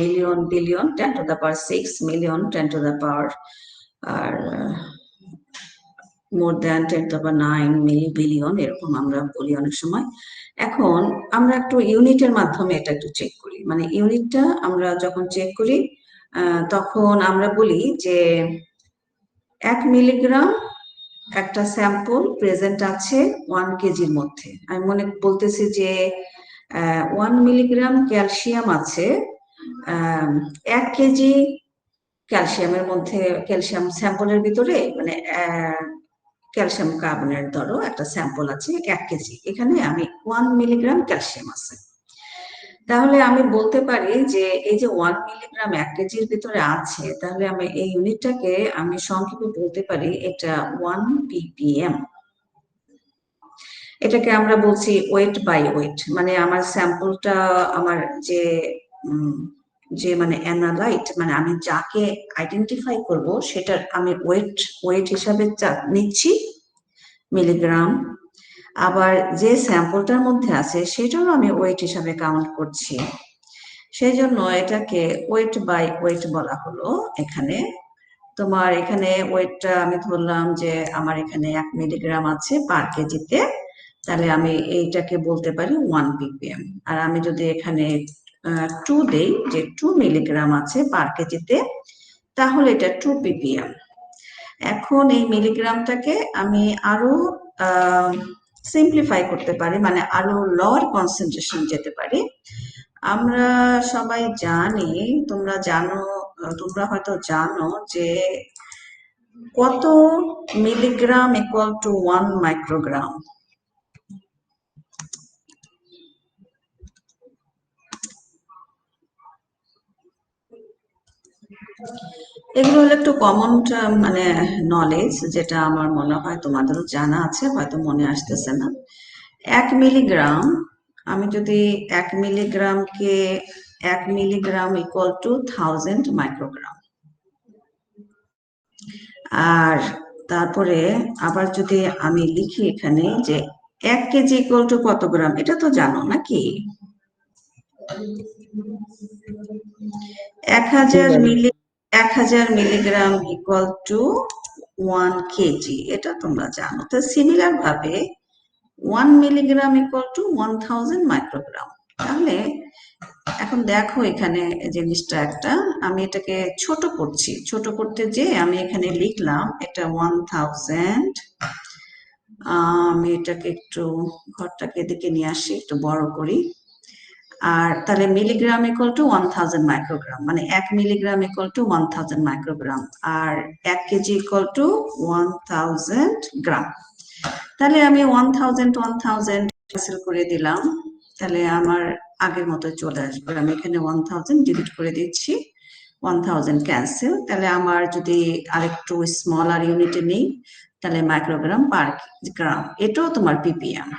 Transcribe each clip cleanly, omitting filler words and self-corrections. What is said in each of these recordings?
Million billion 10⁶ million 10 আর more than 10⁹ billion, এরকম আমরা বলি অনেক সময়। এখন আমরা একটু ইউনিটের মাধ্যমে এটা একটু চেক করি, মানে ইউনিটটা আমরা যখন চেক করি তখন আমরা বলি যে 1 মিলিগ্রাম একটা স্যাম্পল প্রেজেন্ট আছে 1 কেজির মধ্যে। আমি বলতেছি যে 1 মিলিগ্রাম ক্যালসিয়াম আছে 1 কেজি ক্যালসিয়ামের মধ্যে, ক্যালসিয়াম স্যাম্পলের ভিতরে, মানে ক্যালসিয়াম কার্বনের ধরো একটা স্যাম্পল আছে 1 কেজি, এখানে আমি 1 মিলিগ্রাম ক্যালসিয়াম আছে। তাহলে আমি বলতে পারি যে এই যে 1 মিলিগ্রাম 1 কেজির ভিতরে আছে, তাহলে আমি এই ইউনিটটাকে আমি সংক্ষেপে বলতে পারি এটা 1 ppm। এটাকে আমরা বলছি ওয়েট বাই ওয়েট, মানে আমার স্যাম্পলটা, আমার যে যে মানে অ্যানালাইট, মানে আমি যাকে আইডেন্টিফাই করব সেটার আমি ওয়েট হিসাবে নিচ্ছি মিলিগ্রাম, আবার যে স্যাম্পলটার মধ্যে আছে সেটাও আমি ওয়েট হিসাবে কাউন্ট করছি। সেই জন্য এটাকে ওয়েট বাই ওয়েট বলা হলো। এখানে তোমার এখানে ওয়েটটা আমি ধরলাম যে আমার এখানে 1 মিলিগ্রাম আছে পার কেজিতে, তাহলে আমি এইটাকে বলতে পারি 1 ppm। আর আমি যদি এখানে 2 দেই, যে 2 মিলিগ্রাম আছে পার কেজিতে, তাহলে এটা 2 ppm। এখন এই মিলিগ্রামটাকে আমি আরো সিম্পলিফাই করতে পারি, মানে আরো লোয়ার কনসেন্ট্রেশন যেতে পারি। আমরা সবাই জানি, তোমরা হয়তো জানো যে কত মিলিগ্রাম ইকুয়াল টু 1 মাইক্রোগ্রাম। এগুলো হলো একটু কমন মানে নলেজ, যেটা আমার মনে হয় তোমাদেরও জানা আছে, হয়তো মনে আসতেছে না। 1 মিলিগ্রাম, আমি যদি 1 মিলিগ্রামকে 1 মিলিগ্রাম ইকুয়াল টু 1000 মাইক্রোগ্রাম। আর তারপরে আবার যদি আমি লিখি এখানে যে 1 কেজি ইকুয়াল টু কত গ্রাম, এটা তো জানো নাকি? 1000 মিলিগ্রাম ইকুয়াল টু 1 কেজি, এটা তোমরা জানো। তো সিমিলার ভাবে 1 মিলিগ্রাম ইকুয়াল টু 1000 মাইক্রোগ্রাম। তাহলে এখন দেখো এখানে জিনিসটা একটা, আমি এটাকে ছোট করছি, ছোট করতে যে আমি এখানে লিখলাম এটা 1000। আমি এটাকে একটু ঘরটাকে এদিকে নিয়ে আসি, একটু বড় করি। আর তাহলে মিলিগ্রাম ইকুয়াল টু 1000 মাইক্রোগ্রাম, মানে 1 মিলিগ্রাম ইকুয়াল টু 1000 মাইক্রোগ্রাম, আর 1 কেজি ইকুয়াল টু 1000 গ্রাম। তাহলে আমি 1000 ক্যান্সেল করে দিলাম, তাহলে আমার আগের মতো চলে আসবে। আমি এখানে 1000 ডিলিট করে দিচ্ছি, 1000 ক্যান্সেল। তাহলে আমার যদি আরেকটু স্মলার ইউনিটে নেই, তাহলে মাইক্রোগ্রাম পার গ্রাম, এটাও তোমার ppm।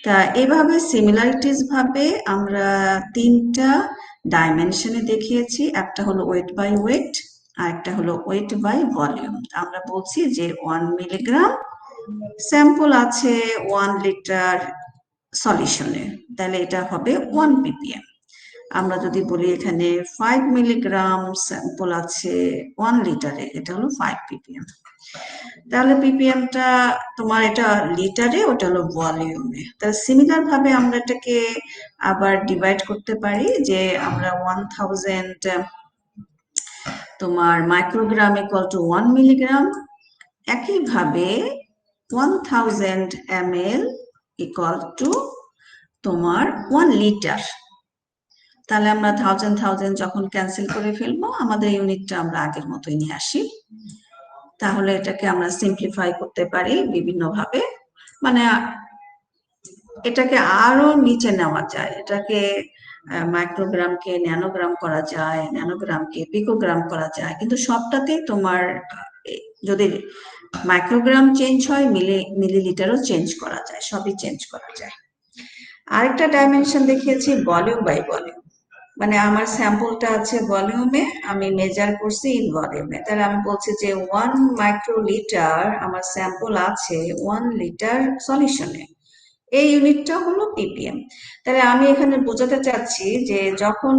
তা এভাবে সিমিলারিটিস ভাবে আমরা 3টা ডাইমেনশনে দেখিয়েছি। একটা হলো ওয়েট বাই ওয়েট, আর একটা হলো ওয়েট বাই ভলিউম। আমরা বলছি যে 1 মিলিগ্রাম স্যাম্পল আছে 1 লিটার সলিউশনে, তাহলে এটা হবে 1 ppm। আমরা যদি বলি এখানে 5 মিলিগ্রাম স্যাম্পল আছে 1 লিটারে, এটা হলো 5 ppm। তাহলে ppmটা তোমার এটা লিটারে, ওটা হলো ভলিউমে। তাহলে সিমিলার ভাবে আমরা এটাকে আবার ডিভাইড করতে পারি, যে আমরা 1000 তোমার মাইক্রোগ্রাম ইকুয়াল টু 1 মিলিগ্রাম, একইভাবে 1000 ml ইকুয়াল টু তোমার 1 লিটার। তাহলে আমরা 1000 যখন ক্যান্সেল করে ফেলবো, আমাদের ইউনিটটা আমরা আগের মতোই নিয়ে আসি। তাহলে এটাকে আমরা সিম্পলিফাই করতে পারি বিভিন্ন ভাবে, মানে এটাকে আরো নিচে নেওয়া যায়। এটাকে মাইক্রোগ্রামকে ন্যানোগ্রাম করা যায়, ন্যানোগ্রামকে পিকোগ্রাম করা যায়, কিন্তু সবটাতেই তোমার যদি মাইক্রোগ্রাম চেঞ্জ হয়, মিলিলিটারও চেঞ্জ করা যায়, সবই চেঞ্জ করা যায়। আরেকটা ডাইমেনশন দেখিয়েছি ভলিউম বাই ভলিউম, মানে আমার স্যাম্পলটা আছে ভলিউমে, আমি মেজার করছি ইন ভলিউমে। তাহলে আমি বলছি যে 1 মাইক্রোলিটার আমার স্যাম্পল আছে 1 লিটার সলিউশনে, এই ইউনিটটা হলো পিপিএম। তাহলে আমি এখানে বোঝাতে চাচ্ছি যে যখন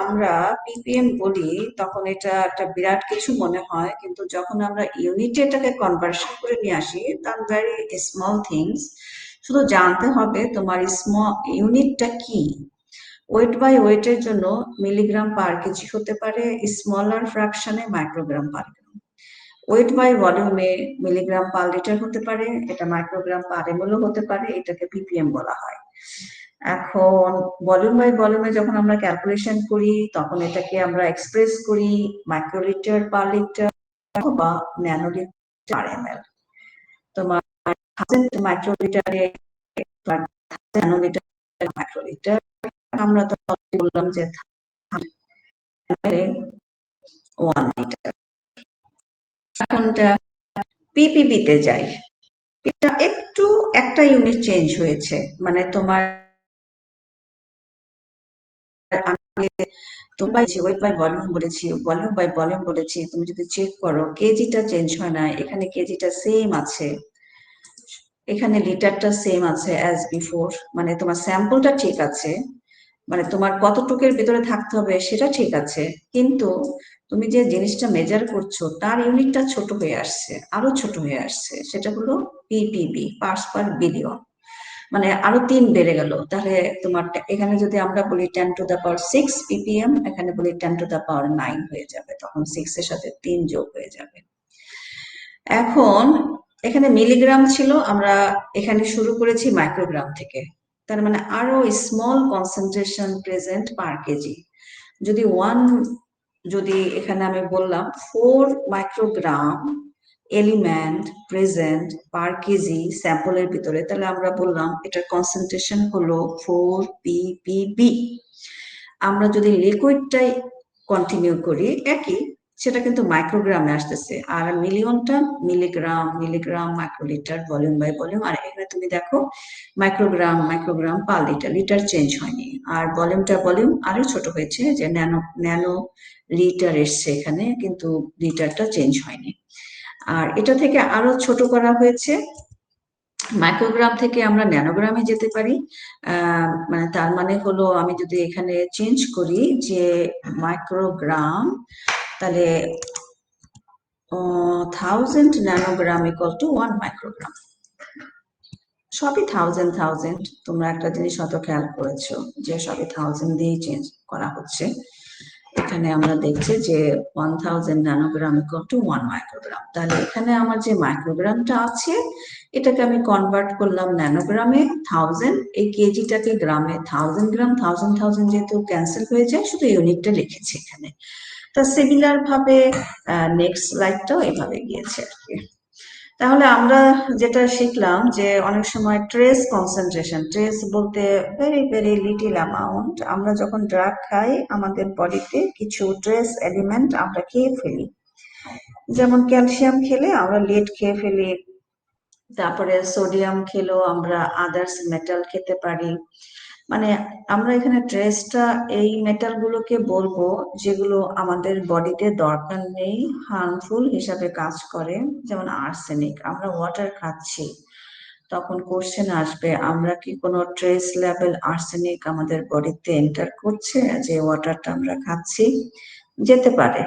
আমরা পিপিএম বলি তখন এটা একটা বিরাট কিছু মনে হয়, কিন্তু যখন আমরা ইউনিটে এটাকে কনভার্সন করে নিয়ে আসি তার ভেরি স্মল থিংস, শুধু জানতে হবে তোমার স্মল ইউনিটটা কি। ওয়েট বাই ওয়েটের জন্য মিলিগ্রাম পার কেজি হতে পারে, স্মলার ফ্র্যাকশনে microgram per gram. Weight by ভলিউমে মিলিগ্রাম পার লিটার হতে পারে, এটা মাইক্রোগ্রাম পার এমএলও হতে পারে, এটাকে পিপিএম বলা হয়। এখন ভলিউম বাই ভলিউমে যখন আমরা ক্যালকুলেশন করি তখন এটাকে আমরা এক্সপ্রেস করি মাইক্রোলিটার পার লিটার অথবা ন্যানোলিটার পার এমএল। তোমার 1000 মাইক্রোলিটারে ন্যানোলিটার মাইক্রোলিটার, আমরা তো বললাম যে 1 লিটার। এখন পিপিবি তে যাই, এটা একটু একটা ইউনিট চেঞ্জ হয়েছে, মানে তোমার ওয়েট বাই ভলিউম বলেছি, ভলিউম বাই ভলিউম বলেছি, তুমি যদি চেক করো কেজিটা চেঞ্জ হয় না, এখানে কেজিটা সেম আছে, এখানে লিটারটা সেম আছে অ্যাজ বিফোর, মানে তোমার স্যাম্পলটা ঠিক আছে, মানে তোমার কতটুকের ভিতরে থাকতে হবে সেটা ঠিক আছে, কিন্তু তুমি যে জিনিসটা মেজার করছো তার ইউনিটটা ছোট হয়ে আসছে, আরো ছোট হয়ে আসছে, সেটা হলো পিপিবি, পার্টস পার বিলিয়ন, মানে আরো 3 বেড়ে গেল। তাহলে তোমার এখানে যদি আমরা বলি 10⁶ পিপিএম, এখানে বলি 10⁹ হয়ে যাবে, তখন 6 এর সাথে 3 যোগ হয়ে যাবে। এখন এখানে মিলিগ্রাম ছিল, আমরা এখানে শুরু করেছি মাইক্রোগ্রাম থেকে, তার মানে আরো স্মল কনসেন্ট্রেশন প্রেজেন্ট পার কেজি। যদি যদি এখানে আমি বললাম 4 মাইক্রোগ্রাম এলিমেন্ট প্রেজেন্ট পার কেজি স্যাম্পলের ভিতরে, তাহলে আমরা বললাম এটার কনসেন্ট্রেশন হলো 4 ppb। আমরা যদি লিকুইডটাই কন্টিনিউ করি একই, সেটা কিন্তু মাইক্রোগ্রামে আসতেছে, আর মিলিয়নটা milligram, milligram microlitre, volume by volume. আর এখানে তুমি দেখো microgram, microgram per litre, litre change হয়নি, আর ভলিউমটা ভলিউম আরো ছোট হয়েছে, যে ন্যানো ন্যানো লিটার এসছে এখানে, কিন্তু লিটারটা চেঞ্জ হয়নি। আর এটা থেকে আরো ছোট করা হয়েছে, মাইক্রোগ্রাম থেকে আমরা ন্যানোগ্রামে যেতে পারি। মানে তার মানে হলো আমি যদি এখানে চেঞ্জ করি যে মাইক্রোগ্রাম, তাহলে 1000 ন্যানোগ্রাম ইকুয়াল টু 1 মাইক্রোগ্রাম। সবই 1000 তোমরা একটা জিনিস হয়তো খেয়াল করেছো যে সবই 1000 দিয়েই চেঞ্জ করা হচ্ছে। এখানে আমরা দেখছি যে 1000 ন্যানোগ্রাম ইকুয়াল টু 1 মাইক্রোগ্রাম। তাহলে এখানে আমার যে মাইক্রোগ্রামটা আছে এটাকে আমি কনভার্ট করলাম ন্যানোগ্রামে, 1000, এই কেজিটাকে গ্রামে, 1000 গ্রাম, 1000 যেহেতু ক্যান্সেল হয়ে যায়, শুধু ইউনিটটা লিখেছি এখানে। তা সিমিলার ভাবে নেক্সট স্লাইডটাও এভাবে গিয়েছে আর কি। তাহলে আমরা যেটা শিখলাম যে অনেক সময় ট্রেস কনসেন্ট্রেশন, ট্রেস বলতে ভেরি ভেরি লিটল অ্যামাউন্ট, আমরা যখন ড্রাগ খাই আমাদের বডিতে কিছু ট্রেস এলিমেন্ট আমরা খেয়ে ফেলি, যেমন ক্যালসিয়াম খেলে আমরা লেড খেয়ে ফেলি, তারপরে সোডিয়াম খেলেও আমরা আদার্স মেটাল খেতে পারি। মানে আমরা এখানে ট্রেসটা এই মেটাল গুলোকে বলবো যেগুলো আমাদের বডিতে দরকার নেই, হার্মফুল হিসাবে কাজ করে, যেমন আর্সেনিক। আমরা ওয়াটার খাচ্ছি, তখন কোশ্চেন আসবে আমরা কি কোনো ট্রেস লেভেল আর্সেনিক আমাদের বডিতে এন্টার করছে যে ওয়াটারটা আমরা খাচ্ছি, যেতে পারে।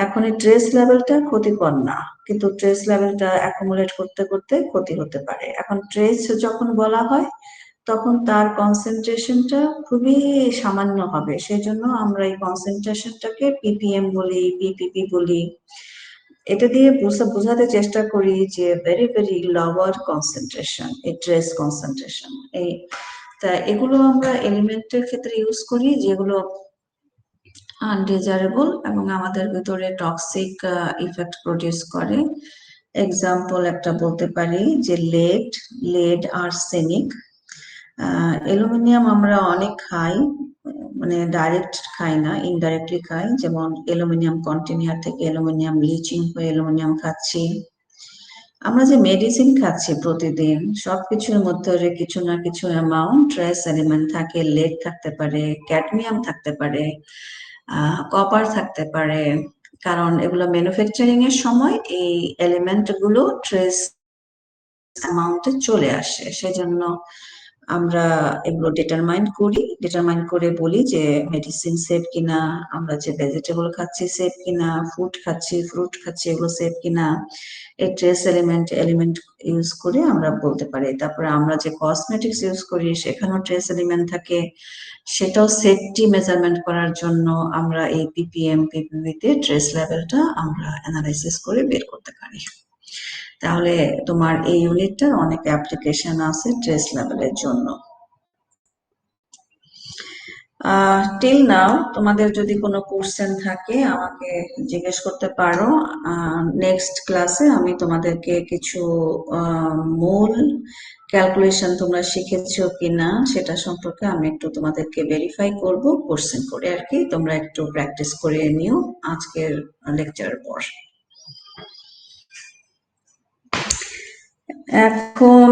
এখন এই ট্রেস লেভেলটা ক্ষতিকর না, কিন্তু ট্রেস লেভেলটা অ্যাকুমুলেট করতে করতে ক্ষতি হতে পারে। এখন ট্রেস যখন বলা হয় তখন তার কনসেন্ট্রেশনটা খুবই সামান্য হবে, সেই জন্য আমরা এই কনসেন্ট্রেশনটাকে পিপিএম বলি, পিপিপি বলি। এটা দিয়ে বোঝাতে চেষ্টা করি যে ভেরি ভেরি লোয়ার কনসেন্ট্রেশন, এই ট্রেস কনসেন্ট্রেশন। এই তা এগুলো আমরা এলিমেন্টের ক্ষেত্রে ইউজ করি যেগুলো আনডিজারেবল এবং আমাদের ভিতরে টক্সিক ইফেক্ট প্রডিউস করে। এক্সাম্পল একটা বলতে পারি যে লেড আর্সেনিক। অ্যালুমিনিয়াম আমরা অনেক খাই, মানে ডাইরেক্ট খাই না, ইনডাইরেক্টলি খাই, যেমন অ্যালুমিনিয়াম কন্টেনার থেকে অ্যালুমিনিয়াম লিচিং হয়ে অ্যালুমিনিয়াম খাচ্ছি। আমরা যে মেডিসিন খাচ্ছি প্রতিদিন সবকিছুর মধ্যে কিছু না কিছু অ্যামাউন্ট ট্রেস এলিমেন্ট থাকে, লেড থাকতে পারে, ক্যাডমিয়াম থাকতে পারে, কপার থাকতে পারে, কারণ এগুলো ম্যানুফ্যাকচারিং এর সময় এই এলিমেন্ট গুলো ট্রেস অ্যামাউন্টে চলে আসে, সেজন্য আমরা এগুলো ডিটারমাইন করে বলি যে মেডিসিন সেফ কিনা, আমরা যে ভেজিটেবল খাচ্ছি সেফ কিনা, ফ্রুট খাচ্ছি এগুলো সেফ কিনা, এই ট্রেস এলিমেন্ট ইউজ করে আমরা বলতে পারি। তারপরে আমরা যে কসমেটিক্স ইউজ করি সেখানেও ট্রেস এলিমেন্ট থাকে, সেটাও সেফটি মেজারমেন্ট করার জন্য আমরা এই পিপিএম পিপিবি তে ট্রেস লেভেলটা আমরা অ্যানালাইসিস করে বের করতে পারি। তাহলে তোমার এই ইউনিটটার অনেক অ্যাপ্লিকেশন আছে ট্রেস লেভেলের জন্য। টিল নাও তোমাদের যদি কোনো কোশ্চেন থাকে আমাকে জিজ্ঞেস করতে পারো। নেক্সট ক্লাসে আমি তোমাদেরকে কিছু মূল ক্যালকুলেশন তোমরা শিখেছো কিনা সেটা সম্পর্কে আমি একটু তোমাদেরকে ভেরিফাই করব কোশ্চেন করে আর কি, তোমরা একটু প্র্যাকটিস করে নিও আজকের লেকচারের পর। এখন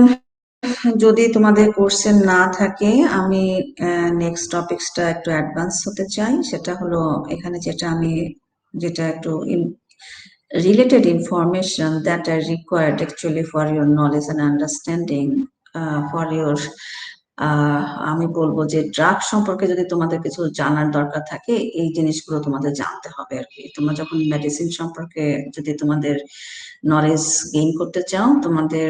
যদি তোমাদের কোশ্চেন না থাকে আমি নেক্সট টপিকসটা একটু অ্যাডভান্স হতে চাই, সেটা হলো এখানে যেটা একটু related information that are required actually for your knowledge and understanding for your আমি বলবো যে ড্রাগ সম্পর্কে যদি তোমাদের কিছু জানার দরকার থাকে এই জিনিসগুলো তোমাদের জানতে হবে আর কি। তোমরা যখন মেডিসিন সম্পর্কে যদি তোমাদের নলেজ গেইন করতে চাও তোমাদের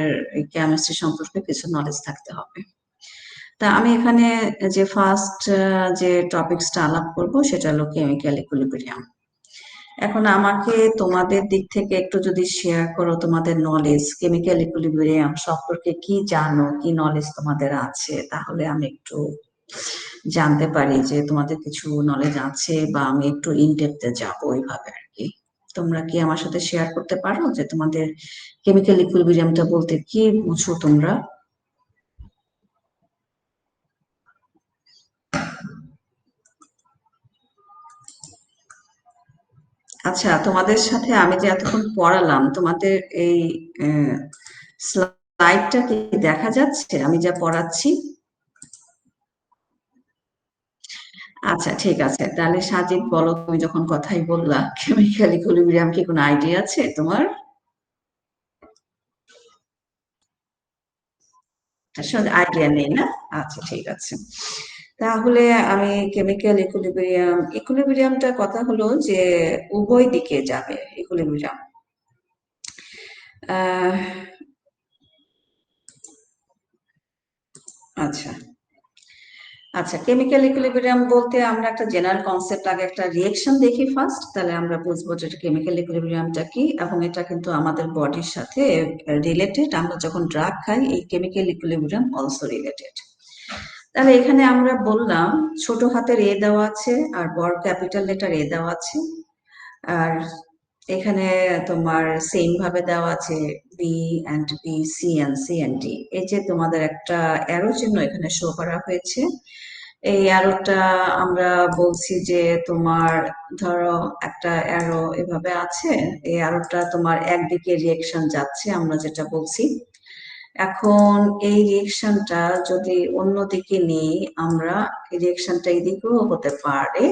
কেমিস্ট্রি সম্পর্কে কিছু নলেজ থাকতে হবে। তা আমি এখানে যে ফার্স্ট যে টপিকসটা আলাপ করব সেটা হলো কেমিক্যাল ইকুইলিব্রিয়াম। এখন আমাকে তোমাদের দিক থেকে একটু যদি শেয়ার করো তোমাদের নলেজ কেমিক্যাল ইকুইলিব্রিয়াম সম্পর্কে কি জানো, কি নলেজ তোমাদের আছে, তাহলে আমি একটু জানতে পারি যে তোমাদের কিছু নলেজ আছে বা আমি একটু ইনডেপথে যাবো ওইভাবে আর কি। তোমরা কি আমার সাথে শেয়ার করতে পারো যে তোমাদের কেমিক্যাল ইকুইলিব্রিয়ামটা বলতে কি বুঝো তোমরা? আচ্ছা, তোমাদের সাথে আমি যে এতক্ষণ পড়ালাম তোমাদের এই স্লাইডটা কি দেখা যাচ্ছে আমি যা পড়াচ্ছি? আচ্ছা ঠিক আছে, তাহলে সাজিদ বলো, তুমি যখন কথাই বললা কেমিক্যাল ইকুইলিব্রিয়াম কি কোনো আইডিয়া আছে তোমার? আসলে আইডিয়া নেই না? আচ্ছা ঠিক আছে, তাহলে আমি কেমিক্যাল ইকুইলিব্রিয়ামটা কথা হলো যে উভয় দিকে যাবে ইকুইলিব্রিয়াম। আহ আচ্ছা আচ্ছা, কেমিক্যাল ইকুইলিব্রিয়াম বলতে আমরা একটা জেনারেল কনসেপ্ট আগে একটা রিয়েকশন দেখি ফার্স্ট, তাহলে আমরা বুঝবো যে কেমিক্যাল ইকুইলিব্রিয়ামটা কি, এবং এটা কিন্তু আমাদের বডির সাথে রিলেটেড। আমরা যখন ড্রাগ খাই এই কেমিক্যাল ইকুইলিব্রিয়াম অলসো রিলেটেড। তাহলে এখানে আমরা বললাম ছোট হাতের এ দেওয়া আছে আর বড় ক্যাপিটাল লেটার এ দেওয়া আছে, আর এখানে তোমার সেম ভাবে দেওয়া আছে B and B, C and C and D. এই যে তোমাদের একটা অ্যারো চিহ্ন এখানে শো করা হয়েছে, এই অ্যারোটা আমরা বলছি যে তোমার ধরো একটা অ্যারো এভাবে আছে, এই অ্যারোটা তোমার একদিকে রিয়েকশন যাচ্ছে আমরা যেটা বলছি। এখন এই রিয়েকশনটা যদি অন্যদিকে নিই আমরা, রিয়েকশনটা এদিকেও হতে পারে,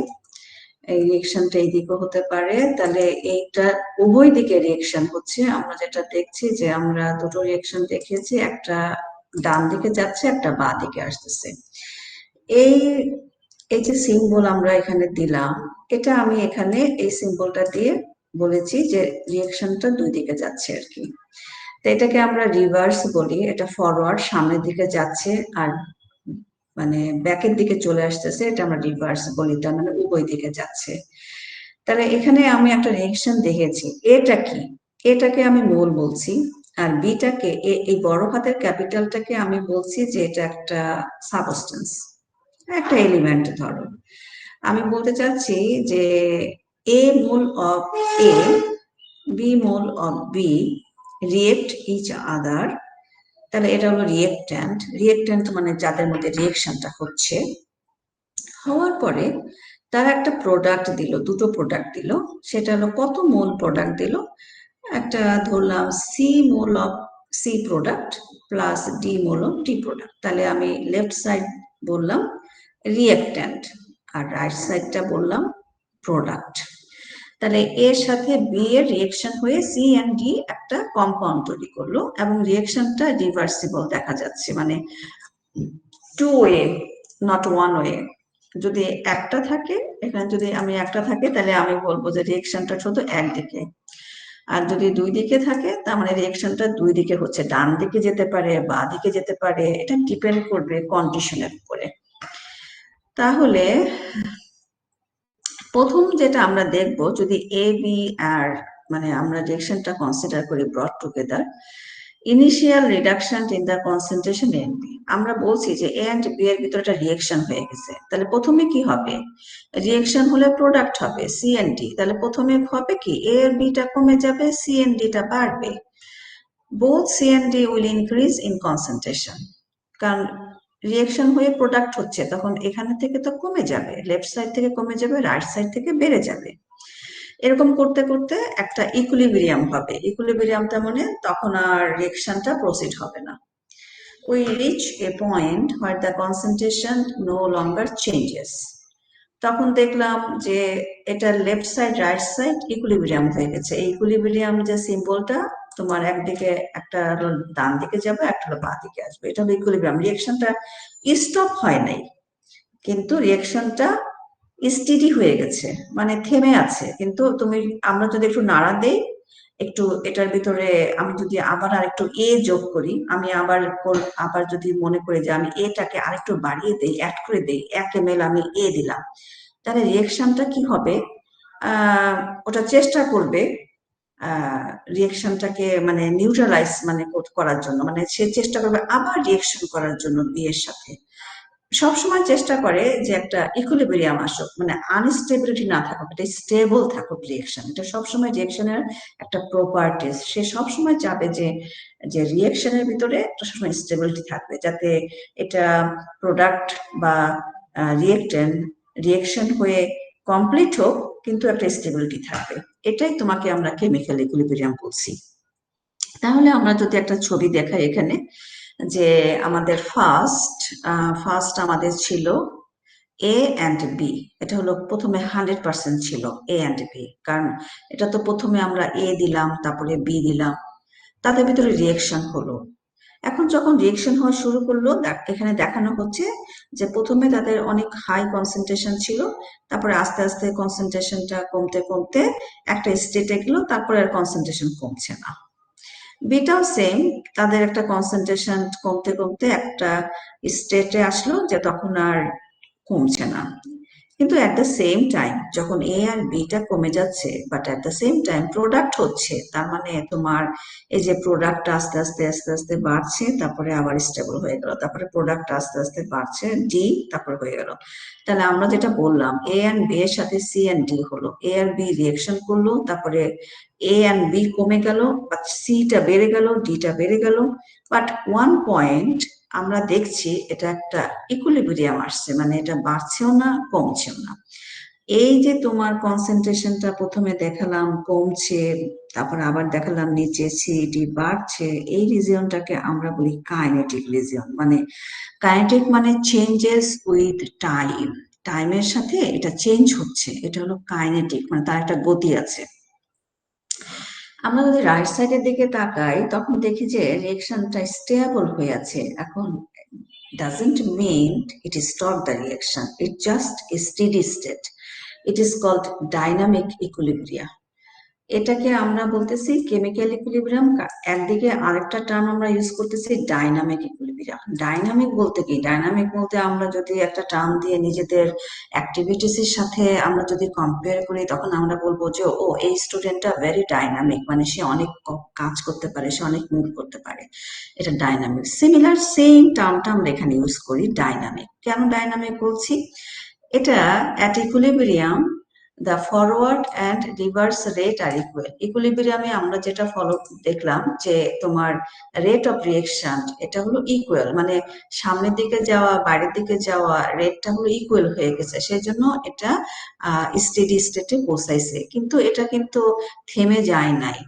এই রিয়েকশনটা এইদিকে হতে পারে, তাহলে এইটা উভয় দিকে রিয়েকশন হচ্ছে। আমরা যেটা দেখছি যে আমরা দুটো রিয়েকশন দেখেছি, একটা ডান দিকে যাচ্ছে একটা বাঁ দিকে আসতেছে। এই এই যে সিম্বল আমরা এখানে দিলাম, এটা আমি এখানে এই সিম্বলটা দিয়ে বলেছি যে রিয়েকশনটা দুই দিকে যাচ্ছে আর কি। তো এটাকে আমরা রিভার্স বলি, এটা ফরওয়ার্ড সামনের দিকে যাচ্ছে আর মানে ব্যাকের দিকে চলে আসতেছে, এটা আমরা রিভার্স বলি, তার মানে উভয় দিকে যাচ্ছে। তাহলে এখানে আমি একটা রিয়েকশন দেখেছি, এটা কি, এটাকে আমি মোল বলছি, আর বিটাকে এই বড় হাতের ক্যাপিটালটাকে আমি বলছি যে এটা একটা সাবস্টেন্স, একটা এলিমেন্ট। ধরো আমি বলতে চাচ্ছি যে A mole of A, B mole of B react each other, তাহলে এটা হলো রিয়েক্ট্যান্ট। রিয়েক্ট্যান্ট মানে যাদের মধ্যে রিয়েকশনটা হচ্ছে, হওয়ার পরে তারা একটা প্রোডাক্ট দিল, দুটো প্রোডাক্ট দিল, সেটা হলো কত মোল প্রোডাক্ট দিল, একটা ধরলাম C mole of C product plus D mole of D product. তাহলে আমি লেফট সাইড বললাম রিয়েক্ট্যান্ট আর রাইট সাইডটা বললাম প্রোডাক্ট। তাহলে এর সাথে বি এর রিয়েকশন হয়ে সি এন্ড ডি একটা কম্পাউন্ড তৈরি করলো এবং রিয়েকশনটা রিভার্সিবল দেখা যাচ্ছে, মানে two way, not one way. যদি একটা থাকে, এখানে যদি আমি একটা থাকে তাহলে আমি বলবো যে রিয়েকশনটা শুধু একদিকে, আর যদি দুই দিকে থাকে তার মানে রিয়েকশনটা দুই দিকে হচ্ছে, ডান দিকে যেতে পারে বা দিকে যেতে পারে, এটা ডিপেন্ড করবে কন্ডিশনের উপরে। তাহলে প্রথম যেটা আমরা দেখব, যদি এ বি আর মানে আমরা রিয়েকশনটা কনসিডার করি brought together, initial reduction in the concentration in B. আমরা বলছি যে এ অ্যান্ড বি এর ভিতরে একটা রিয়েকশন হয়ে গেছে, তাহলে প্রথমে কি হবে? রিয়েকশন হলে প্রোডাক্ট হবে সি এন্ড ডি, তাহলে প্রথমে হবে কি এ আর বিটা কমে যাবে, সি এন্ড ডিটা বাড়বে। Both C and D will increase in concentration, কারণ রিয়েকশন হয়ে প্রোডাক্ট হচ্ছে, তখন এখানে থেকে তো কমে যাবে, লেফট সাইড থেকে কমে যাবে, রাইট সাইড থেকে বেড়ে যাবে। এরকম করতে করতে একটা ইকুইলিব্রিয়াম হবে। ইকুইলিব্রিয়ামটা মানে তখন আর রিয়েকশনটা প্রসিড হবে না। We reach a point where the concentration no longer changes. তখন দেখলাম যে এটা left side right side equilibrium হয়ে গেছে। এই ইকুইলিব্রিয়াম যে সিম্বলটা তোমার একদিকে একটা হলো ডান দিকে যাবে, একটা হলো বাঁ দিকে আসবে, এটা হলো ইকুইলিব্রিয়াম। রিয়েকশনটা স্টপ হয় নাই, কিন্তু রিয়েকশনটা স্টেডি হয়ে গেছে, মানে থেমে আছে। কিন্তু তুমি আমরা যদি একটু নাড়া দেই, একটু এটার ভিতরে আমি যদি আবার আরেকটু এ যোগ করি, আমি আবার যদি মনে করি যে আমি এটাকে আরেকটু বাড়িয়ে দেই, অ্যাড করে দেই, 1 ml আমি এ দিলাম, তাহলে রিয়েকশনটা কি হবে? ওটা চেষ্টা করবে রিয়েকশনটাকে মানে নিউট্রালাইজ মানে করার জন্য, মানে সে চেষ্টা করবে আবার রিয়েকশন করার জন্য বি এর সাথে। সবসময় চেষ্টা করে যে একটা ইকুইলিব্রিয়াম আসুক, মানে আনস্টেবিলিটি না থাকুক, এটা স্টেবল থাকুক রিয়েকশন। এটা সবসময় রিয়েকশনের একটা প্রপার্টিস, সে সবসময় চাবে যে যে রিয়েকশনের ভিতরে একটা সবসময় স্টেবিলিটি থাকবে, যাতে এটা প্রোডাক্ট বা রিয়েক্টেন্ট রিয়েকশন হয়ে কমপ্লিট হোক, কিন্তু একটা স্টেবিলিটি থাকবে। এটাই তোমাকে আমরা কেমিক্যাল ইকুইলিব্রিয়াম বলছি। তাহলে আমরা যদি একটা ছবি দেখাই এখানে, যে আমাদের ফার্স্ট আমাদের ছিল এ অ্যান্ড বি। এটা হলো প্রথমে 100% ছিল এ অ্যান্ড বি, কারণ এটা তো প্রথমে আমরা এ দিলাম, তারপরে বি দিলাম, তাদের ভিতরে রিয়েকশন হলো। এখন যখন রিয়েকশন হওয়া শুরু করলো, এখানে দেখানো হচ্ছে যে প্রথমে তাদের অনেক হাই কনসেন্ট্রেশন ছিল, তারপরে আস্তে আস্তে কনসেন্ট্রেশনটা কমতে কমতে একটা স্টেটে গেল, তারপরে আর কনসেন্ট্রেশন কমছে না। বিটাও সেম, তাদের একটা কনসেন্ট্রেশন কমতে কমতে একটা স্টেটে আসলো যে তখন আর কমছে না। কিন্তু অ্যাট দ্য সেম টাইম যখন এ আর বিটা কমে যাচ্ছে, but at the same time product হচ্ছে, তার মানে তোমার এই যে প্রোডাক্ট আস্তে আস্তে আস্তে আস্তে বাড়ছে, তারপরে আবার স্টেবল হয়ে গেল, তারপরে প্রোডাক্ট আস্তে আস্তে বাড়ছে, ডি তারপরে হয়ে গেল। তাহলে আমরা যেটা বললাম, এ অ্যান্ড বি এর সাথে সি অ্যান্ড ডি হলো, এ আর বি রিয়েকশন করলো, তারপরে এ অ্যান্ড বি কমে গেল, বাট সিটা বেড়ে গেল, ডিটা বেড়ে গেল, বাট ওয়ান পয়েন্ট আমরা দেখছি এটা একটা ইকুইলিব্রিয়াম আসছে, মানে এটা বাড়ছেও না কমছেও না। এই যে তোমার কনসেন্ট্রেশনটা প্রথমে দেখালাম কমছে, তারপর আবার দেখালাম নিচে সিডি বাড়ছে, এই রিজিয়নটাকে আমরা বলি কাইনেটিক রিজিয়ন। মানে কাইনেটিক মানে চেঞ্জেস উইথ টাইম, টাইমের সাথে এটা চেঞ্জ হচ্ছে, এটা হলো কাইনেটিক, মানে তার একটা গতি আছে। আমরা যদি রাইট সাইডের দিকে তাকাই, তখন দেখি যে রিয়েকশনটা স্টেবল হয়ে আছে। এখন doesn't mean it stopped the reaction, it just a steady state. It is called dynamic equilibrium. এটাকে আমরা বলতেছি কেমিক্যাল ইকুইলিব্রিয়াম। একদিকে আরেকটা টার্ম আমরা ইউজ করতেছি ডাইনামিক ইকুইলিব্রিয়াম। ডাইনামিক বলতে কি? ডাইনামিক বলতে আমরা যদি একটা টার্ম দিয়ে নিজেদের অ্যাক্টিভিটিস এর সাথে আমরা যদি কম্পেয়ার করি, তখন আমরা বলবো যে ও এই স্টুডেন্টটা ভেরি ডাইনামিক, মানে সে অনেক কাজ করতে পারে, সে অনেক মুভ করতে পারে, এটা ডাইনামিক। সিমিলার সেম টার্মটা আমরা এখানে ইউজ করি ডাইনামিক। কেন ডাইনামিক বলছি? এটা at equilibrium the forward and reverse rate are equal. ইকুইলিব্রিয়ামে আমরা যেটা ফলো দেখলাম যে তোমার রেট অফ রিয়েকশন এটা হলো ইকুয়াল, মানে সামনের দিকে যাওয়া বাইরের দিকে যাওয়া রেটটা হলো ইকুয়াল হয়ে গেছে, সেই জন্য এটা স্টেডি স্টেটে পৌঁছাইছে, কিন্তু এটা কিন্তু থেমে যায় নাই।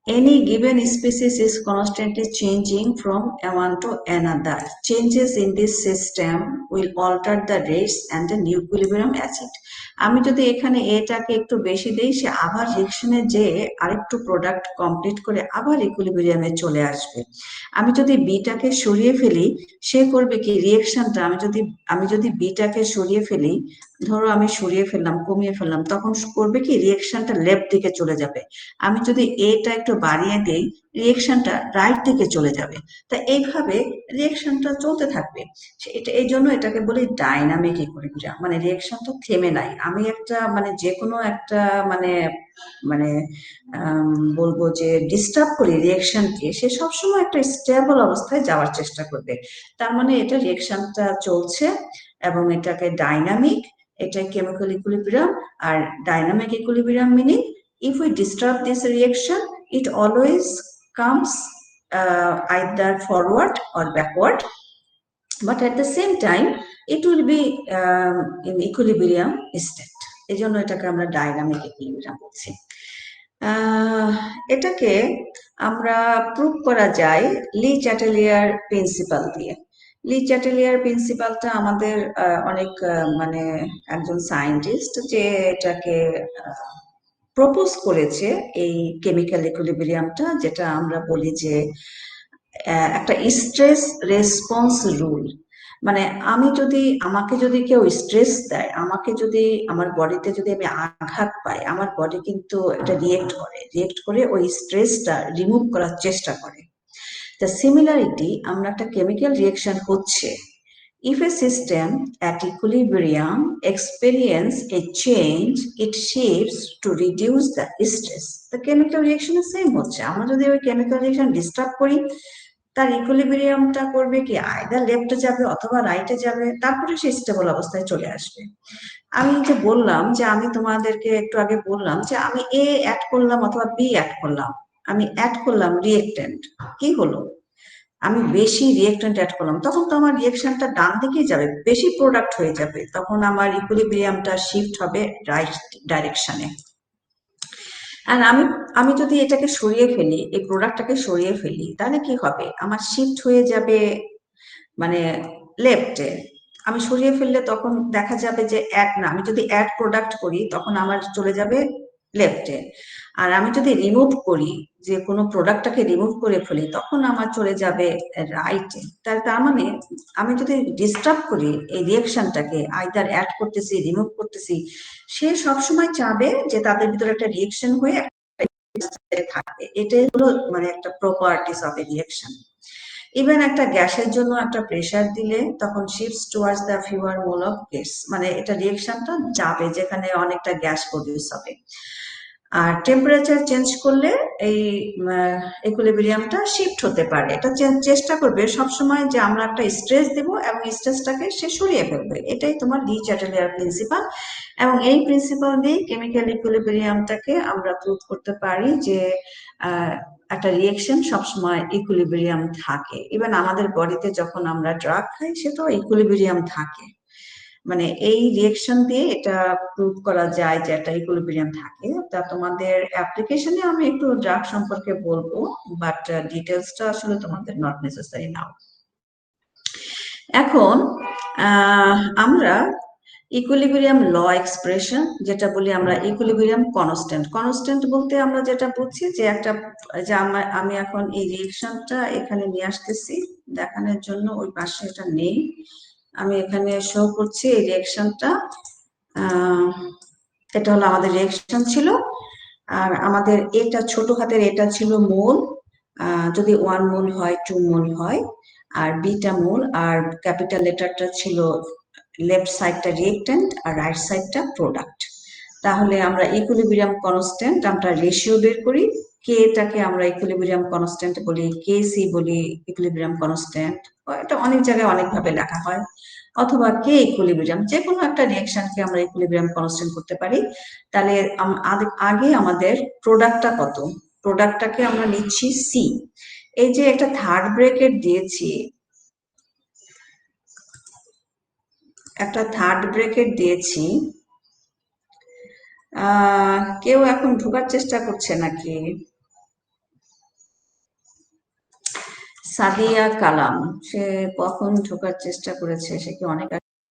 Any given species is constantly changing from one to another. Changes in this system will alter the rates and the equilibrium as it. আমি যদি এখানে এটাকে একটু বেশি দেই, সে আবার রিয়েকশনে যেয়ে আরেকটু প্রোডাক্ট কমপ্লিট করে আবার ইকুইলিব্রিয়ামে চলে আসবে। আমি যদি বিটাকে সরিয়ে ফেলি, সে করবে কি রিয়েকশনটা, আমি যদি বিটাকে সরিয়ে ফেলি, ধরো আমি সরিয়ে ফেললাম, কমিয়ে ফেললাম, তখন করবে কি রিয়েকশনটা লেফট দিকে চলে যাবে। আমি যদি এটা একটু বাড়িয়ে দেই, রিয়েকশনটা রাইট দিকে চলে যাবে। তা এইভাবে রিয়েকশনটা চলতে থাকবে। এটা এই জন্য এটাকে বলি ডাইনামিক ইকুইলিব্রিয়াম, মানে রিয়েকশনটা থেমে নাই। আমি একটা মানে যে কোনো একটা মানে মানে বলবো যে ডিস্টার্ব করি রিয়েকশনকে, সে সবসময় একটা স্টেবল অবস্থায় যাওয়ার চেষ্টা করবে। তার মানে এটা রিয়েকশনটা চলছে এবং এটাকে ডাইনামিক, এটা কেমিক্যাল ইকুইলিব্রিয়াম। আর dynamic equilibrium meaning if we disturb this reaction, it always comes either forward or backward, but at the same time it will be in equilibrium state. এই জন্য এটাকে আমরা ডাইনামিক ইকুইলিব্রিয়াম বলছি। এটাকে আমরা prove করা যায় লি চ্যাটেলিয়ার প্রিন্সিপাল দিয়ে। লি চ্যাটেলিয়ার প্রিন্সিপালটা আমাদের অনেক মানে একজন সায়েন্টিস্ট যে এটাকে প্রপোজ করেছে, এই কেমিক্যাল ইকুইলিব্রিয়ামটা, যেটা আমরা বলি যে একটা স্ট্রেস রেসপন্স রুল। মানে আমাকে যদি কেউ স্ট্রেস দেয়, আমাকে যদি আমার বডিতে যদি আমি আঘাত পাই, আমার বডি কিন্তু এটা রিয়েক্ট করে ওই স্ট্রেসটা রিমুভ করার চেষ্টা করে। The similarity, আমরা একটা কেমিক্যাল রিয়েকশন হচ্ছে, if a system at equilibrium experience a change, it shifts to reduce the stress. The chemical reaction is same হচ্ছে। আমরা যদি ওই কেমিক্যাল রিয়েকশন ডিস্টার্ব করি, তার ইকুইলিব্রিয়ামটা করবে কি আইদার লেফটে যাবে অথবা রাইটে যাবে, তারপরে সে স্টেবল অবস্থায় চলে আসবে। আমি যে বললাম যে আমি তোমাদেরকে একটু আগে বললাম যে আমি এ অ্যাড করলাম অথবা বি অ্যাড করলাম, আমি অ্যাড করলাম রিয়েক্টেন্ট, কি হলো, আমি বেশি রিয়েক্টেন্ট অ্যাড করলাম, তখন তো আমার রিয়েকশনটা ডান দিকেই যাবে, বেশি প্রোডাক্ট হয়ে যাবে, তখন আমার ইকুইলিব্রিয়ামটা শিফট হবে রাইট ডাইরেকশনে। আর আমি আমি যদি এটাকে সরিয়ে ফেলি, এই প্রোডাক্টটাকে সরিয়ে ফেলি, তাহলে কি হবে, আমার শিফট হয়ে যাবে মানে লেফটে। আমি সরিয়ে ফেললে তখন দেখা যাবে যে অ্যাড না, আমি যদি অ্যাড প্রোডাক্ট করি তখন আমার চলে যাবে লেফটে। আর আমি যদি রিমুভ করি, যে কোনো প্রোডাক্টটাকে রিমুভ করে ফেলি, তখন আমার চলে যাবে রাইটে। তার মানে আমি যদি ডিস্টার্ব করি এই রিয়েকশনটাকে, আইদার অ্যাড করতেছি রিমুভ করতেছি, সে সবসময় চাবে যে তাদের ভিতরে একটা রিয়েকশন হয়ে থাকবে। এটাই হলো মানে একটা properties of A reaction. Even একটা গ্যাসের জন্য একটা প্রেসার দিলে তখন shifts towards the fewer mole of gas, মানে এটা রিয়েকশনটা যাবে যেখানে অনেকটা গ্যাস প্রডিউস হবে। আর টেম্পারেচার চেঞ্জ করলে এই ইকুইলিব্রিয়ামটা শিফট হতে পারে। এটা চেষ্টা করবে সবসময় যে আমরা একটা স্ট্রেস দেব এবং স্ট্রেসটাকে সে সরিয়ে ফেলবে। এটাই তোমার লি চ্যাটেলিয়ার প্রিন্সিপাল, এবং এই প্রিন্সিপাল দিয়ে কেমিক্যাল ইকুইলিব্রিয়ামটাকে আমরা প্রুভ করতে পারি যে একটা রিয়েকশন সবসময় ইকুইলিব্রিয়াম থাকে। ইভেন আমাদের বডিতে যখন আমরা ড্রাগ খাই সেটাও ইকুইলিব্রিয়াম থাকে, মানে এই রিয়েকশন দিয়ে এটা প্রুভ করা যায় যে একটা ইকুইলিব্রিয়াম থাকে। তা তোমাদের অ্যাপ্লিকেশনে আমি একটু ড্রাগ সম্পর্কে বলবো, বাট ডিটেলসটা আসলে তোমাদের নট নেসেসারি নাও। এখন আমরা ইকুইলিব্রিয়াম ল এক্সপ্রেশন যেটা বলি আমরা ইকুইলিব্রিয়াম কনস্ট্যান্ট। কনস্ট্যান্ট বলতে আমরা যেটা বুঝছি যে একটা, যে আমি এখন এই রিয়েকশনটা এখানে নিয়ে আসতেছি দেখানোর জন্য, ওই পাশে এটা নেই, আমি এখানে শো করছি এই রিয়েকশনটা। এটা হলো আমাদের রিয়েকশন ছিল, আর আমাদের এটা ছোট হাতের এটা ছিল মোল, যদি 1 মোল হয় 2 মোল হয়, আর বিটা মোল, আর ক্যাপিটাল লেটারটা ছিল লেফট সাইডটা রিয়েক্টেন্ট আর রাইট সাইডটা প্রোডাক্ট। তাহলে আমরা ইকুইলিব্রিয়াম কনস্ট্যান্ট আমরা রেশিও বের করি, কে টাকে আমরা ইকুইলিব্রিয়াম কনস্ট্যান্ট বলি, কে সি বলি ইকুইলিব্রিয়াম কনস্ট্যান্ট, এটা অনেক জায়গায় অনেকভাবে লেখা হয়, অথবা কে ইকুইলিব্রিয়াম, যে কোনো একটা রিয়েকশনকে আমরা ইকুইলিব্রিয়াম কনস্ট্যান্ট করতে পারি। তাহলে আগে আমাদের প্রোডাক্টটা কত, প্রোডাক্টটাকে আমরা নিচ্ছি সি। এই যে একটা থার্ড ব্র্যাকেট দিয়েছি, একটা থার্ড ব্র্যাকেট দিয়েছি, কেউ এখন ঢোকার চেষ্টা করছে নাকি? সাদিয়া কালাম, সে কখন ঢোকার চেষ্টা করেছে, সে কি অনেক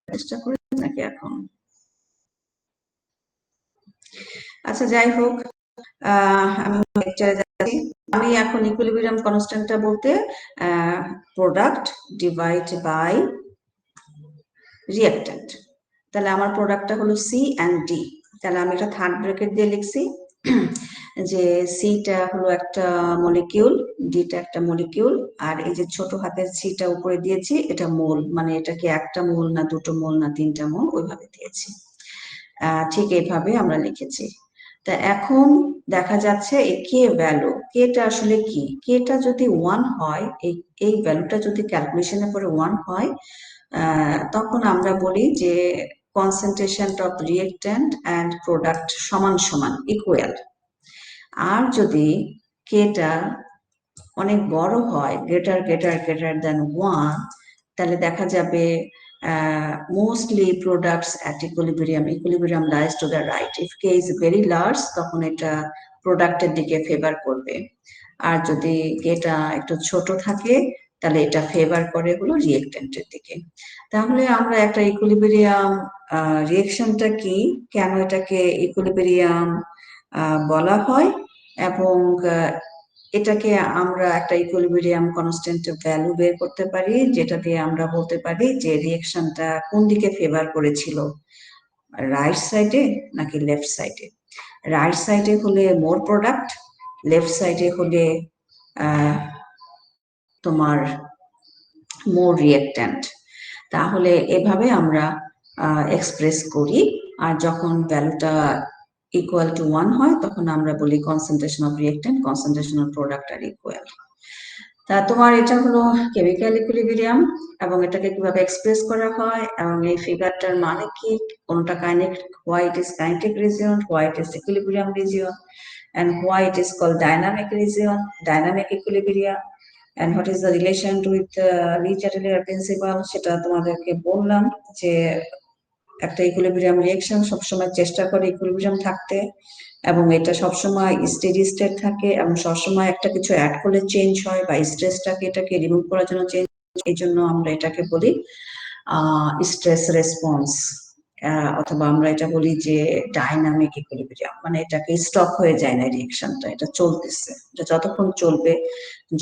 চেষ্টা করেছে নাকি এখন? আচ্ছা, যাই হোক, আমি লেকচারে যাচ্ছি। আমি এখন ইকুইলিব্রিয়াম কনস্ট্যান্টটা বলতে প্রোডাক্ট ডিভাইড বাই রিঅ্যাক্ট্যান্ট। তাহলে আমার প্রোডাক্টটা হলো সি অ্যান্ড ডি। তাহলে আমি একটা থার্ড ব্র্যাকেট দিয়ে লিখছি যে সিটা হলো একটা মলিকিউল, ডিটা একটা মলিকিউল, আর এই যে ছোট হাতের সিটা উপরে দিয়েছি এটা মোল, মানে এটা কি একটা মোল না দুটো মোল না তিনটা মোল ওইভাবে দিয়েছি। ঠিক এইভাবে আমরা লিখেছি। তা এখন দেখা যাচ্ছে এই কে ভ্যালু, কেটা আসলে কি, কেটা যদি 1 হয়, এই ভ্যালুটা যদি ক্যালকুলেশনের পরে 1 হয়, তখন আমরা বলি যে কনসেন্ট্রেশন অফ রিয়েক্ট্যান্ট অ্যান্ড প্রোডাক্ট সমান সমান ইকুয়াল। আর যদি কেটা অনেক বড় হয়, গ্রেটার গ্রেটার গ্রেটার দেন 1, তাহলে দেখা যাবে mostly products at equilibrium lies to the right. If k is very large, তখন এটা প্রোডাক্টের দিকে ফেভার করবে, আর যদি এটা একটু ছোট থাকে তাহলে এটা ফেভার করে হলো রিয়েক্ট্যান্টের দিকে। তাহলে আমরা একটা ইকুইলিব্রিয়াম রিয়েকশনটা কি, কেন এটাকে ইকুইলিব্রিয়াম বলা হয়, এবং এটাকে আমরা একটা ইকুইলিব্রিয়াম কনস্ট্যান্ট ভ্যালু বের করতে পারি, যেটা দিয়ে আমরা বলতে পারি যে রিয়েকশনটা কোন দিকে ফেভার করেছিল, রাইট সাইডে নাকি লেফট সাইডে। রাইট সাইডে হলে মোর প্রোডাক্ট, লেফট সাইডে হলে তোমার মোর রিয়েক্ট্যান্ট। তাহলে এভাবে আমরা এক্সপ্রেস করি, আর যখন ভ্যালুটা ইকুয়াল টু 1 হয় তখন আমরা বলি concentration of reactant, concentration of product আর ইকুয়াল। তা তোমার এটা হলো কেমিক্যাল ইকুইলিব্রিয়াম, এবং এটাকে কিভাবে এক্সপ্রেস করা হয় এবং এই ফিগারটার মানে কি, কোনটা kinetic, why it is kinetic region, why it is equilibrium region, and why it is called dynamic region, dynamic equilibrium, and what is the relation with Le Chatelier principle, সেটা তোমাদেরকে বললাম যে একটা ইকুইলিব্রিয়াম রিঅ্যাকশন সবসময় চেষ্টা করে equilibrium থাকতে, এবং এটা সবসময় স্টেডি স্টেট থাকে, এবং সবসময় একটা কিছু অ্যাড করলে চেঞ্জ হয়, বা স্ট্রেসটাকে এটাকে রিমুভ করার জন্য চেঞ্জ, এই জন্য আমরা এটাকে বলি স্ট্রেস রেসপন্স, অথবা আমরা এটা বলি যে ডাইনামিক ইকুইলিব্রিয়াম, মানে এটাকে স্টপ হয়ে যায় না রিঅ্যাকশনটা, এটা চলতেছে, এটা যতক্ষণ চলবে,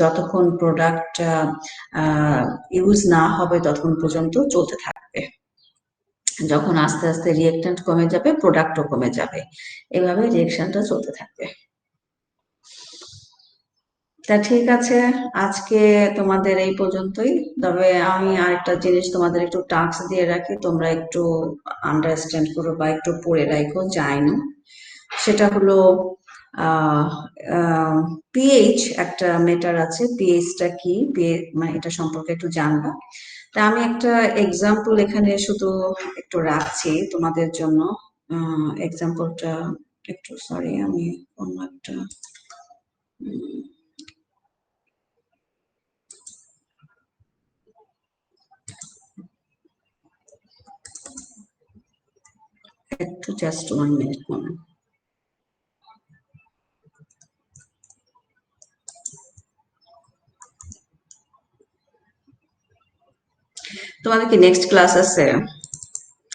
যতক্ষণ প্রোডাক্ট ইউজ না হবে ততক্ষণ পর্যন্ত চলতে থাকবে। যখন আস্তে আস্তে রিয়েক্ট্যান্ট কমে যাবে প্রোডাক্টও কমে যাবে, এভাবে রিয়েকশনটা চলতে থাকবে। তা ঠিক আছে, আজকে তোমাদের এই পর্যন্তই। তবে আমি আরেকটা জিনিস তোমাদের একটু টাস্ক দিয়ে রাখি, তোমরা একটু আন্ডারস্ট্যান্ড করো বা একটু পড়ে রাখো, যাই না, সেটা হলো পিএইচ একটা মেটার আছে, পিএইচটা কি, মানে এটা সম্পর্কে একটু জানবা। তা আমি একটা এক্সাম্পল এখানে শুধু একটু রাখছি তোমাদের জন্য। এক্সাম্পলটা একটু, সরি আমি অন্য একটা একটু জাস্ট 1 মিনিট মনে। তোমাদের কি নেক্সট ক্লাস আছে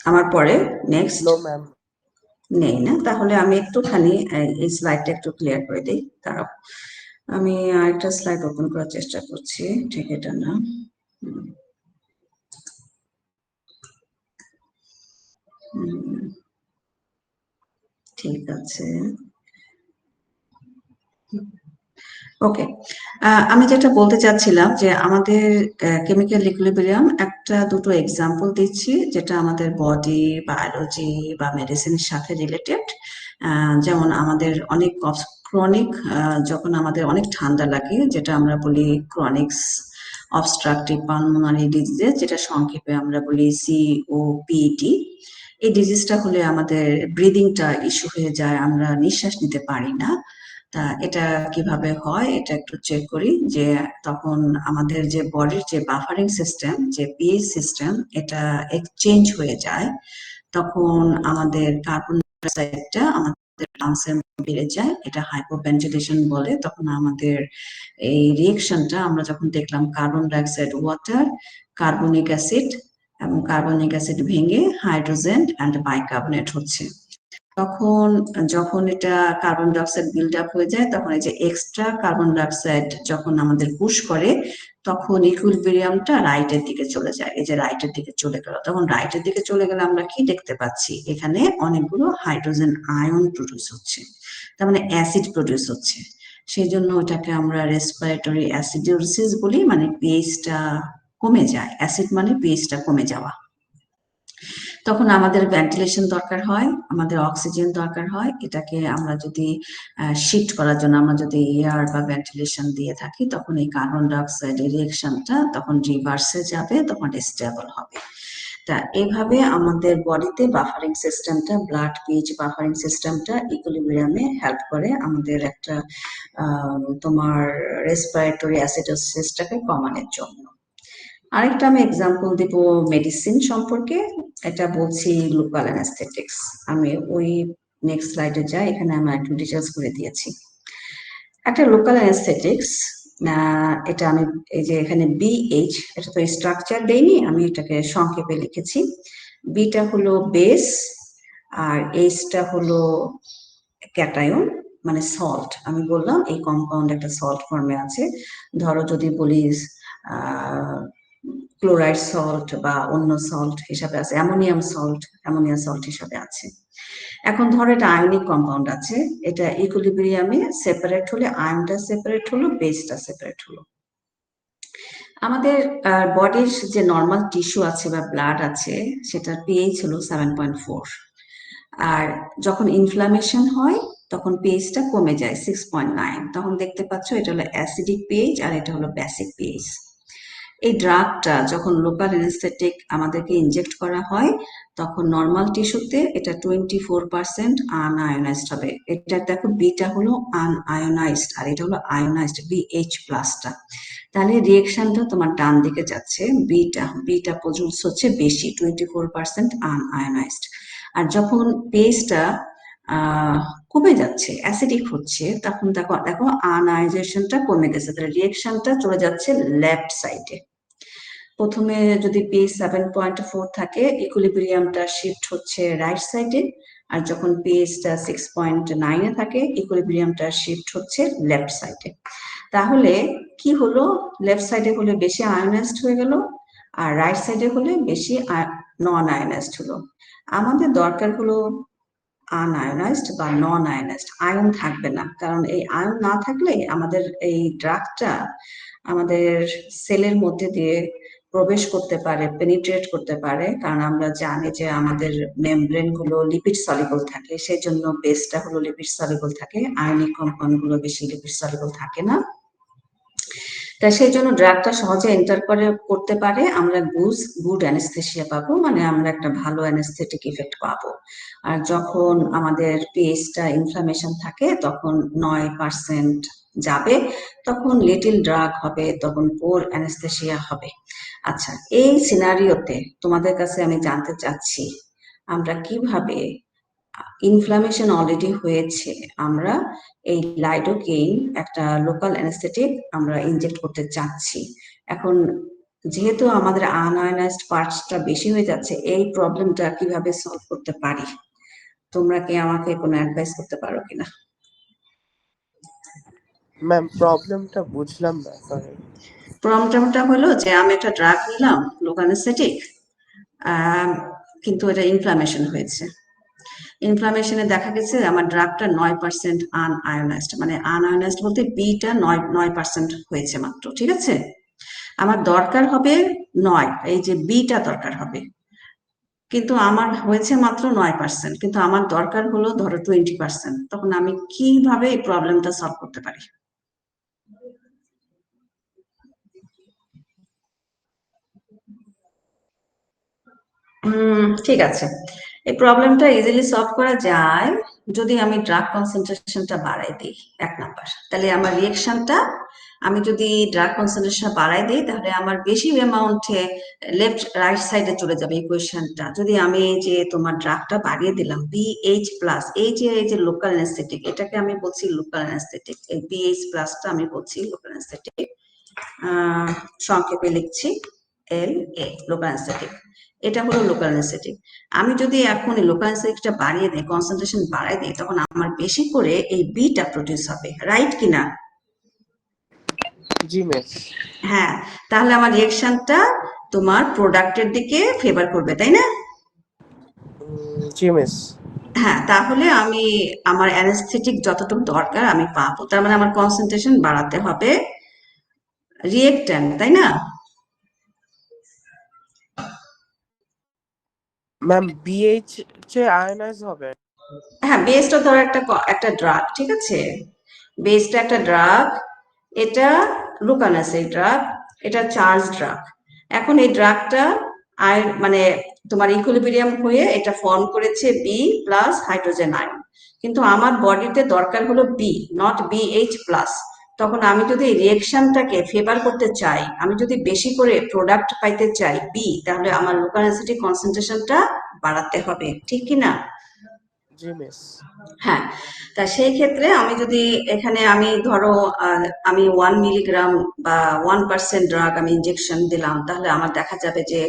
আমার পরে? Next no ma'am. নেই না? তাহলে আমি একটুখানি এই স্লাইডটা একটু ক্লিয়ার করে দিই, দাঁড়াও আমি আরেকটা স্লাইড ওপেন করার চেষ্টা করছি, ঠিক এটা না। ঠিক আছে, ওকে। আমি যেটা বলতে চাচ্ছিলাম যে আমাদের কেমিক্যাল ইকুইলিব্রিয়াম একটা দুটো এক্সাম্পল দিচ্ছি, যেটা আমাদের বডি, বায়োলজি বা মেডিসিনের সাথে রিলেটেড। যেমন আমাদের অনেক ক্রনিক, যখন আমাদের অনেক ঠান্ডা লাগে, যেটা আমরা বলি ক্রনিক্স অবস্ট্রাকটিভ পালমোনারি ডিজিজ, যেটা সংক্ষেপে আমরা বলি সিওপিডি। এই ডিজিজটা হলে আমাদের ব্রিদিংটা ইস্যু হয়ে যায়, আমরা নিঃশ্বাস নিতে পারি না। তা এটা কিভাবে হয় এটা একটু চেক করি, যে তখন আমাদের যে বডির যে বাফারিং সিস্টেম, যে পিএইচ সিস্টেম, এটা এক্সচেঞ্জ হয়ে যায়, তখন আমাদের কার্বন ডাইঅক্সাইডটা আমাদের লাংসে বেড়ে যায়, এটা হাইপোভেন্টিলেশন বলে। তখন আমাদের এই রিয়েকশনটা আমরা যখন দেখলাম carbon dioxide water, carbonic acid, এবং কার্বনিক অ্যাসিড ভেঙে হাইড্রোজেন অ্যান্ড বাইকার্বনেট হচ্ছে, তখন যখন এটা কার্বন ডাইঅক্সাইড বিল্ড আপ হয়ে যায়, তখন এই যে এক্সট্রা কার্বন ডাইঅক্সাইড যখন আমাদের পুশ করে, তখন ইকুইলিব্রিয়ামটা রাইটের দিকে চলে যায়। এই যে রাইটের দিকে চলে গেল, তখন রাইটের দিকে চলে গেলে আমরা কি দেখতে পাচ্ছি, এখানে অনেকগুলো হাইড্রোজেন আয়ন প্রডিউস হচ্ছে, তার মানে অ্যাসিড প্রডিউস হচ্ছে। সেই জন্য ওটাকে আমরা রেসপিরেটরি অ্যাসিডোসিস বলি, মানে পিএইচটা কমে যায়। অ্যাসিড মানে পিএইচটা কমে যাওয়া। তখন আমাদের ভেন্টিলেশন দরকার হয়, আমাদের অক্সিজেন দরকার হয়। এটাকে আমরা যদি শিফট করার জন্য আমরা যদি এয়ার বা ভেন্টিলেশন দিয়ে থাকি, তখন এই কার্বন ডাইঅক্সাইড রিয়েকশনটা তখন রিভার্সে যাবে, তখন স্টেবল হবে। তা এভাবে আমাদের বডিতে বাফারিং সিস্টেমটা, ব্লাড পিএইচ বাফারিং সিস্টেমটা ইকুইলিব্রিয়ামে হেল্প করে আমাদের একটা তোমার রেসপিরেটরি অ্যাসিডোসিসটাকে কমানোর জন্য। আরেকটা আমি এক্সাম্পল দিব মেডিসিন সম্পর্কে, এটা বলছি লোকাল অ্যানেস্থেটিক্স। আমি ওই নেক্সট স্লাইডে যাই, এখানে আমি একটু ডিটেলস করে দিয়েছি। একটা লোকাল অ্যানেস্থেটিক্স, এটা আমি এই যে এখানে বিএইচ, এটা তো স্ট্রাকচার দেইনি, আমি এটাকে সংক্ষেপে লিখেছি। বিটা হলো বেস, আর এইচটা হলো ক্যাটায়ন, মানে সল্ট। আমি বললাম এই কম্পাউন্ড একটা সল্ট ফর্মে আছে। ধরো যদি বলি ক্লোরাইড সল্ট বা অন্য সল্ট হিসাবে আছে, অ্যামোনিয়া সল্ট হিসাবে আছে। এখন ধরো এটা আয়নিক কম্পাউন্ড আছে, এটা ইকুইলিব্রিয়ামে সেপারেট হলে, আয়নটা সেপারেট হলো, বেসটা সেপারেট হলো। আমাদের বডির যে নর্মাল টিস্যু আছে বা ব্লাড আছে, সেটার পিএইচ হলো 7.4। আর যখন ইনফ্লামেশন হয় তখন পিএইচটা কমে যায় 6.9। তখন দেখতে পাচ্ছ এটা হলো অ্যাসিডিক পিএইচ আর এটা হলো বেসিক পিএইচ। এই ড্রাগটা যখন লোকাল অ্যানেস্থেটিক আমাদেরকে ইনজেক্ট করা হয়, তখন নর্মাল টিস্যুতে এটা 24% আনআয়োনাইজড হবে। এটা দেখো বিটা হলো আনআয়োনাইজড আর এটা হলো আয়োনাইজড, বিএইচ প্লাসটা। তাহলে রিয়েকশনটা তোমার ডান দিকে যাচ্ছে, বিটা প্রডিউস হচ্ছে বেশি, 24% আনআয়োনাইজড। আর যখন পেজটা কমে যাচ্ছে, অ্যাসিডিক হচ্ছে, তখন দেখো দেখো আনআয়োনাইজেশনটা কমে গেছে, তাহলে রিয়েকশনটা চলে যাচ্ছে লেফট সাইডে। প্রথমে যদি পিএইচ 7.4 থাকে, ইকুইলিব্রিয়ামটা শিফট হচ্ছে রাইট সাইডে, আর যখন পিএইচটা 6.9 থাকে, ইকুইলিব্রিয়ামটা শিফট হচ্ছে লেফট সাইডে। তাহলে কি হলো, লেফট সাইডে হলে বেশি আয়োনাইজড হয়ে গেল, আর রাইট সাইডে হলে বেশি নন আয়োনাইজড হলো। আমাদের দরকার হলো আনআয়োনাইজড বা নন আয়োনাইজড, আয়ন থাকবে না, কারণ এই আয়ন না থাকলে আমাদের এই ড্রাগটা আমাদের সেলের মধ্যে দিয়ে প্রবেশ করতে পারে, পেনিট্রেট করতে পারে। কারণ আমরা জানি যে আমাদের মেমব্রেন গুলো লিপিড সলিবল থাকে, সেই জন্য বেসটা হলো লিপিড সলিবল থাকে, আয়নিক কম্পাউন্ড গুলো বেশি লিপিড সলিবল থাকে না। তাই সেই জন্য ড্রাগটা সহজে এন্টার করতে পারে, আমরা গুড অ্যানেস্থেসিয়া পাবো, মানে আমরা একটা ভালো অ্যানেস্থেটিক ইফেক্ট পাবো। আর যখন আমাদের পিএইচটা ইনফ্লামেশন থাকে, তখন 9% যাবে, তখন লিটিল ড্রাগ হবে, তখন পোর অ্যানেস্থেসিয়া হবে। আচ্ছা, এই সিনারিওতে তোমাদের কাছে আমি জানতে চাচ্ছি, আমরা কিভাবে, ইনফ্লামেশন অলরেডি হয়েছে, আমরা এই লাইডোকেইন একটা লোকাল অ্যানেস্থেটিক আমরা ইনজেক্ট করতে চাচ্ছি। এখন যেহেতু আমাদের আনআয়োনাইজড পার্টসটা বেশি হয়ে যাচ্ছে, এই প্রবলেমটা কিভাবে সলভ করতে পারি? তোমরা কি আমাকে কোনো অ্যাডভাইস করতে পারো কিনা? ম্যাম প্রবলেমটা বুঝলাম না, সরি। প্রবলেমটা হলো যে আমি একটা ড্রাগ নিলাম লোকাল অ্যানেস্থেটিক, কিন্তু এটা ইনফ্লামেশন হয়েছে। ইনফ্লামেশনে দেখা গেছে আমার ড্রাগটা 9% আনআয়োনাইজড, মানে আনআয়োনাইজড বলতে বিটা 9% হয়েছে মাত্র, ঠিক আছে? আমার দরকার হবে 9, এই যে বিটা দরকার হবে, কিন্তু আমার হয়েছে মাত্র 9%, কিন্তু আমার দরকার হলো ধরো 20%। তখন আমি কিভাবে এই প্রবলেমটা সলভ করতে পারি? ঠিক আছে, এই প্রবলেমটা ইজিলি সলভ করা যায় যদি আমি ড্রাগ কনসেন্ট্রেশনটা বাড়াই দিই। 1 নাম্বার, তাহলে আমার রিয়েকশনটা, আমি যদি ড্রাগ কনসেন্ট্রেশন বাড়াই দিই, তাহলে আমার বেশি অ্যামাউন্টে লেফট রাইট সাইডে চলে যাবে ইকুয়েশনটা। যদি আমি এই যে তোমার ড্রাগটা বাড়িয়ে দিলাম বিএইচ প্লাস, এই যে লোকাল অ্যানেস্থেটিক, এটাকে আমি বলছি লোকাল অ্যানেস্থেটিক, এই বিএইচ প্লাসটা আমি বলছি লোকাল অ্যানেস্থেটিক, সংক্ষেপে লিখছি এল এ, লোকাল অ্যানেস্থেটিক। এটা হলো লোকাল অ্যানেস্থেটিক। আমি যদি এখন এই লোকাল অ্যানেস্থেটিকটা বাড়িয়ে দিই, কনসেন্ট্রেশন বাড়াই দিই, তখন আমার বেশি করে এই বিটা প্রডিউস হবে, রাইট কিনা? জি মিস। হ্যাঁ, তাহলে আমার রিয়েকশনটা তোমার প্রোডাক্টের দিকে ফেভার করবে, তাই না? জি মিস। হ্যাঁ, তাহলে আমি আমার অ্যানেস্থেটিক যতটুকু দরকার আমি পাবো, তার মানে আমার কনসেন্ট্রেশন বাড়াতে হবে রিয়েক্ট্যান্ট, তাই না? ম্যাম বিএইচ যে আয়নাইজ হবে। হ্যাঁ, বেসটা ধরো একটা ড্রাগ, ঠিক আছে? বেসটা একটা ড্রাগ, এটা লুকানাসিড ড্রাগ, এটা চার্জ ড্রাগ। এখন এই ড্রাগটা মানে তোমার ইকুইলিব্রিয়াম হয়ে এটা ফর্ম করেছে বি প্লাস হাইড্রোজেন আয়ন, কিন্তু আমার বডিতে দরকার হলো বি, নট বিএইচ প্লাস। তখন আমি যদি এই রিয়েকশনটাকে ফেভার করতে চাই, আমি যদি বেশি করে প্রোডাক্ট পাইতে চাই বি, তাহলে আমার লুকানাসিডের কনসেন্ট্রেশনটা বাড়াতে হবে, ঠিক কি না? জি মিস। হ্যাঁ, তা সেই ক্ষেত্রে আমি যদি এখানে আমি ধরো আমি 1 মিলিগ্রাম বা 1% ড্রাগ আমি ইনজেকশন দিলাম, তাহলে আমার দেখা যাবে যে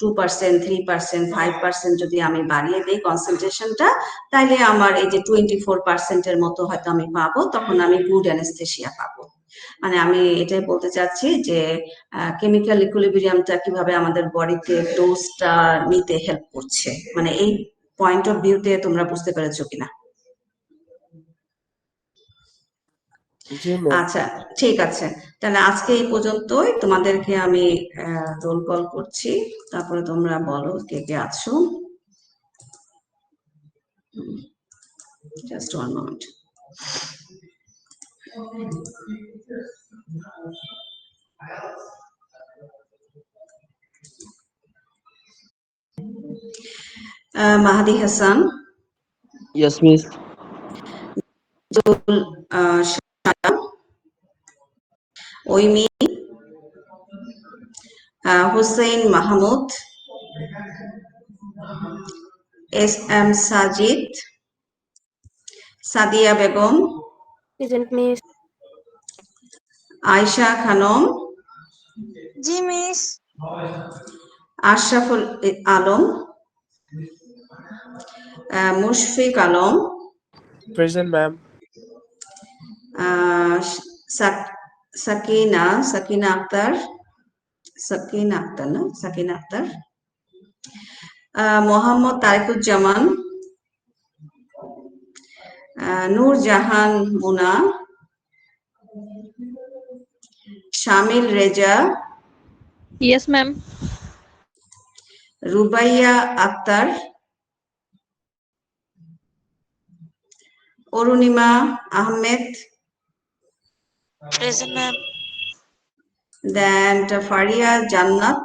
2%, 3%, 5% যদি আমি বাড়িয়ে দিই কনসেন্ট্রেশনটা, তাইলে আমার এই যে 24%-এর মতো হয়তো আমি পাবো, তখন আমি গুড অ্যানেস্থেসিয়া পাবো। মানে আমি এটাই বলতে চাচ্ছি যে কেমিক্যাল ইকুইলিব্রিয়ামটা কিভাবে আমাদের বডিতে ডোজটা নিতে হেল্প করছে, মানে এই পয়েন্ট অফ ভিউতে তোমরা বুঝতে পেরেছো কিনা? জি ম্যাম। আচ্ছা, ঠিক আছে, তাহলে আজকে এই পর্যন্তই। তোমাদেরকে আমি রোল কল করছি, তারপরে তোমরা বলো কে কে আছো। Just 1 minute. Mahadi Hasan, Yes, miss. Shah, Oimi, Hussain Mahmud, S M Sajid, Sadia Begum, Present miss. Ayesha Khanam, জি miss. Ashraful Alam, Mushfiq Alam, present ma'am. Ah, Sakina Sakina Akhtar, Sakina Akhtar, Mohammad Tarequzzaman, Nurjahan Muna, Shamil Reza, Yes, ma'am. Rubaiya Akter, Arunima Ahmed, Present, ma'am. দেন ফারিয়া জান্নাত,